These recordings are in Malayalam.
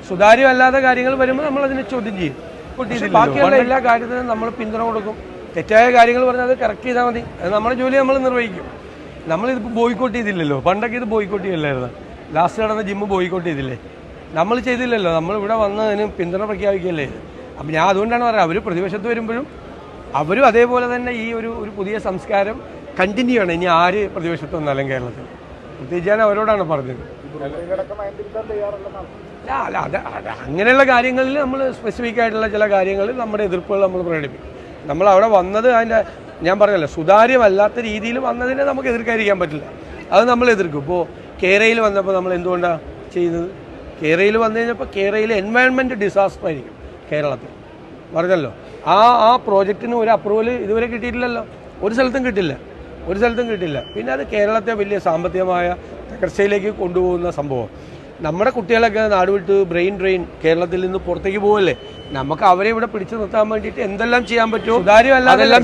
സുതാര്യമല്ലാത്ത കാര്യങ്ങൾ വരുമ്പോൾ നമ്മൾ അതിനെ ചോദ്യം ചെയ്യും. ബാക്കിയുള്ള എല്ലാ കാര്യത്തിനും നമ്മൾ പിന്തുണ കൊടുക്കും. തെറ്റായ കാര്യങ്ങൾ പറഞ്ഞാൽ അത് കറക്റ്റ് ചെയ്താൽ മതി. അത് നമ്മുടെ ജോലി നമ്മൾ നിർവഹിക്കും. നമ്മളിതിപ്പോൾ ബോയ്ക്കോട്ട് ചെയ്തില്ലല്ലോ. പണ്ടൊക്കെ ഇത് ബോയ്ക്കോട്ട് ചെയ്യില്ലായിരുന്നു. ലാസ്റ്റ് നടന്ന ജിമ്മ് ബോയ്ക്കോട്ട് ചെയ്തില്ലേ? നമ്മൾ ചെയ്തില്ലല്ലോ. നമ്മൾ ഇവിടെ വന്നതിന് പിന്തുണ പ്രഖ്യാപിക്കുകയല്ലേ. അപ്പം ഞാൻ അതുകൊണ്ടാണ് പറയുന്നത്, അവർ പ്രതിപക്ഷത്ത് വരുമ്പോഴും അവരും അതേപോലെ തന്നെ ഈ ഒരു പുതിയ സംസ്കാരം കണ്ടിന്യൂ ആണ്. ഇനി ആര് പ്രതിപക്ഷത്ത് വന്നാലും കേരളത്തിൽ പ്രത്യേകിച്ച് ഞാൻ അവരോടാണ് പറഞ്ഞത്. അല്ല അത് അങ്ങനെയുള്ള കാര്യങ്ങളിൽ നമ്മൾ സ്പെസിഫിക് ആയിട്ടുള്ള ചില കാര്യങ്ങളിൽ നമ്മുടെ എതിർപ്പുകൾ നമ്മൾ പ്രകടിപ്പിക്കും. നമ്മൾ അവിടെ വന്നത് അതിൻ്റെ ഞാൻ പറഞ്ഞല്ലോ സുതാര്യമല്ലാത്ത രീതിയിൽ വന്നതിനെ നമുക്ക് എതിർക്കാതിരിക്കാൻ പറ്റില്ല. അത് നമ്മൾ എതിർക്കും. ഇപ്പോൾ കേരളയിൽ വന്നപ്പോൾ നമ്മൾ എന്തുകൊണ്ടാണ് ചെയ്യുന്നത്? കേരളയിൽ വന്നു കഴിഞ്ഞപ്പോൾ കേരളയിൽ എൻവയൺമെൻറ്റ് ഡിസാസ്റ്റർ ആയിരിക്കും കേരളത്തിൽ പറഞ്ഞല്ലോ. ആ പ്രോജക്റ്റിന് ഒരു അപ്രൂവൽ ഇതുവരെ കിട്ടിയിട്ടില്ലല്ലോ. ഒരു സ്ഥലത്തും കിട്ടില്ല. പിന്നെ അത് കേരളത്തെ വലിയ സാമ്പത്തികമായ തകർച്ചയിലേക്ക് കൊണ്ടുപോകുന്ന സംഭവം. നമ്മുടെ കുട്ടികളൊക്കെ നാട് വിട്ട് ബ്രെയിൻ ഡ്രെയിൻ കേരളത്തിൽ നിന്ന് പുറത്തേക്ക് പോകല്ലേ. നമുക്ക് അവരെ ഇവിടെ പിടിച്ചു നിർത്താൻ വേണ്ടിയിട്ട് എന്തെല്ലാം ചെയ്യാൻ പറ്റുമോ അതെല്ലാം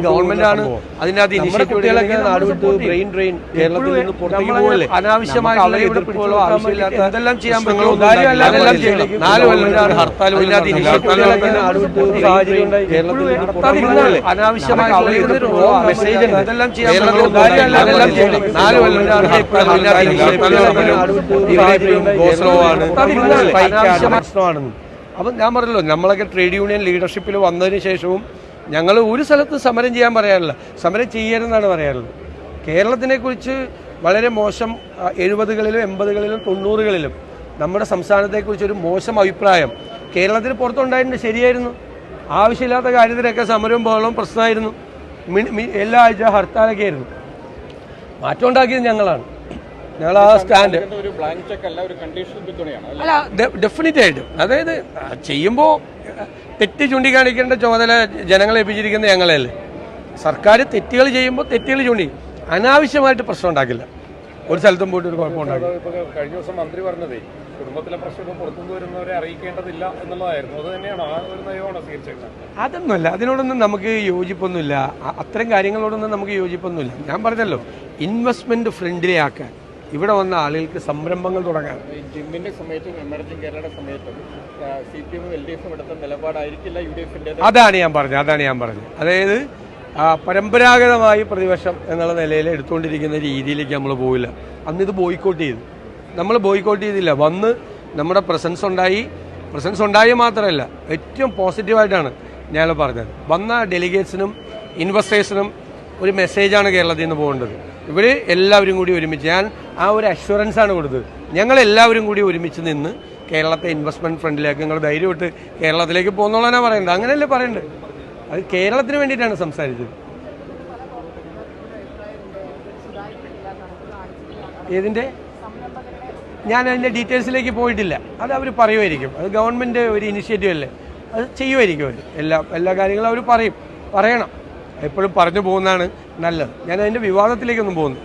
ഗവൺമെന്റാണ് അതിനകത്ത് ഇനിഷ്യേറ്റീവ്. നാട് വിട്ട് ബ്രെയിൻ ഡ്രെയിൻ കേരളത്തിൽ നിന്ന് പുറത്തേക്ക് പോകല്ലേ. അനാവശ്യമായി അവരെ ഇവിടെ പിടിച്ചോളോ ആവശ്യമില്ലാത്ത എന്തെല്ലാം ചെയ്യാൻ പറ്റുമോ അതെല്ലാം ചെയ്യണം. 4 കൊല്ലം ഹർത്താൽ സാഹചര്യം ഉണ്ടായി കേരളത്തിൽ അനാവശ്യമായി മെസ്സേജ് അതെല്ലാം ചെയ്യാൻ 4 കൊല്ലം പ്രശ്നമാണെന്ന്. അപ്പം ഞാൻ പറഞ്ഞല്ലോ, നമ്മളൊക്കെ ട്രേഡ് യൂണിയൻ ലീഡർഷിപ്പിൽ വന്നതിന് ശേഷവും ഞങ്ങൾ ഒരു സ്ഥലത്ത് സമരം ചെയ്യാൻ പറയാറില്ല, സമരം ചെയ്യരുതെന്നാണ് പറയാറുള്ളത്. കേരളത്തിനെക്കുറിച്ച് വളരെ മോശം 70കളിലും 80കളിലും 90കളിലും നമ്മുടെ സംസ്ഥാനത്തെക്കുറിച്ചൊരു മോശം അഭിപ്രായം കേരളത്തിന് പുറത്തുണ്ടായിട്ടുണ്ട്. ശരിയായിരുന്നു. ആവശ്യമില്ലാത്ത കാര്യത്തിനൊക്കെ സമരവും ബഹളവും പ്രശ്നമായിരുന്നു. എല്ലാ ആഴ്ച ഹർത്താലൊക്കെ ആയിരുന്നു. മാറ്റം ഉണ്ടാക്കിയത് ഞങ്ങളാണ്. ഞങ്ങൾ ആ സ്റ്റാൻഡ് അല്ല ഡെഫിനറ്റ് ആയിട്ടും. അതായത് ചെയ്യുമ്പോൾ തെറ്റ് ചൂണ്ടിക്കാണിക്കേണ്ട ചുമതല ജനങ്ങളെ ഏൽപ്പിച്ചിരിക്കുന്നത് ഞങ്ങളെയല്ലേ. സർക്കാർ തെറ്റുകൾ ചെയ്യുമ്പോൾ തെറ്റുകൾ ചൂണ്ടി അനാവശ്യമായിട്ട് പ്രശ്നം ഉണ്ടാക്കില്ല. ഒരു സ്ഥലത്തും പോയിട്ട് ഒരു കുഴപ്പമുണ്ടാക്കി. കഴിഞ്ഞ ദിവസം മന്ത്രി പറഞ്ഞതേ കുടുംബത്തിലെ പ്രശ്നം പുറത്തുനിന്ന് വരുന്നവരെ അറിയിക്കേണ്ടതില്ല എന്നുള്ളതായിരുന്നു. അത് തന്നെയാണ് ആ ഒരു നയമാണ് തീർച്ചയായിട്ടും. അതൊന്നുമല്ല, അതിനോടൊന്നും നമുക്ക് യോജിപ്പൊന്നുമില്ല. അത്തരം കാര്യങ്ങളോടൊന്നും നമുക്ക് യോജിപ്പൊന്നുമില്ല. ഞാൻ പറഞ്ഞല്ലോ, ഇൻവെസ്റ്റ്മെന്റ് ഫ്രണ്ട്ലി ആക്കാൻ ഇവിടെ വന്ന ആളുകൾക്ക് സംരംഭങ്ങൾ തുടങ്ങാൻ. ജിമ്മിന്റെ സമയത്തും എമർജിംഗ് കേരളയുടെ സമയത്തും CPM-ഉം LDF-ഉം എടുത്ത നിലപാടായിരിക്കില്ല UDF-ന്റെ. അതാണ് ഞാൻ പറഞ്ഞത്. അതായത് പരമ്പരാഗതമായി പ്രതിപക്ഷം എന്നുള്ള നിലയിൽ എടുത്തുകൊണ്ടിരിക്കുന്ന രീതിയിലേക്ക് നമ്മൾ പോയില്ല. അന്നിത് ബോയ്ക്കോട്ട് ചെയ്തു. നമ്മൾ ബോയ്ക്കോട്ട് ചെയ്തില്ല. വന്ന് നമ്മുടെ പ്രസൻസ് ഉണ്ടായി മാത്രമല്ല, ഏറ്റവും പോസിറ്റീവായിട്ടാണ് ഞങ്ങൾ പറഞ്ഞത്. വന്ന ഡെലിഗേറ്റ്സിനും ഇൻവെസ്റ്റേഴ്സിനും ഒരു മെസ്സേജാണ് കേരളത്തിൽ നിന്ന് പോകേണ്ടത്. ഇവർ എല്ലാവരും കൂടി ഒരുമിച്ച്, ഞാൻ ആ ഒരു അഷ്വറൻസാണ് കൊടുത്തത്. ഞങ്ങളെല്ലാവരും കൂടി ഒരുമിച്ച് നിന്ന് കേരളത്തെ ഇൻവെസ്റ്റ്മെൻറ്റ് ഫ്രണ്ടിലേക്ക് നിങ്ങൾ ധൈര്യമായിട്ട് കേരളത്തിലേക്ക് പോകുന്നുള്ളതാണ് പറയേണ്ടത്. അങ്ങനെയല്ലേ പറയേണ്ടത്. അത് കേരളത്തിന് വേണ്ടിയിട്ടാണ് സംസാരിച്ചത്. ഏതിൻ്റെ ഞാൻ അതിൻ്റെ ഡീറ്റെയിൽസിലേക്ക് പോയിട്ടില്ല. അത് അവർ പറയുമായിരിക്കും. അത് ഗവൺമെൻറ് ഒരു ഇനിഷ്യേറ്റീവ് അല്ലേ, അത് ചെയ്യുമായിരിക്കും അവർ. എല്ലാ കാര്യങ്ങളും അവർ പറയണം. എപ്പോഴും പറഞ്ഞു പോകുന്നതാണ് നല്ലത്. ഞാൻ അതിൻ്റെ വിവാദത്തിലേക്കൊന്നും പോകുന്നു.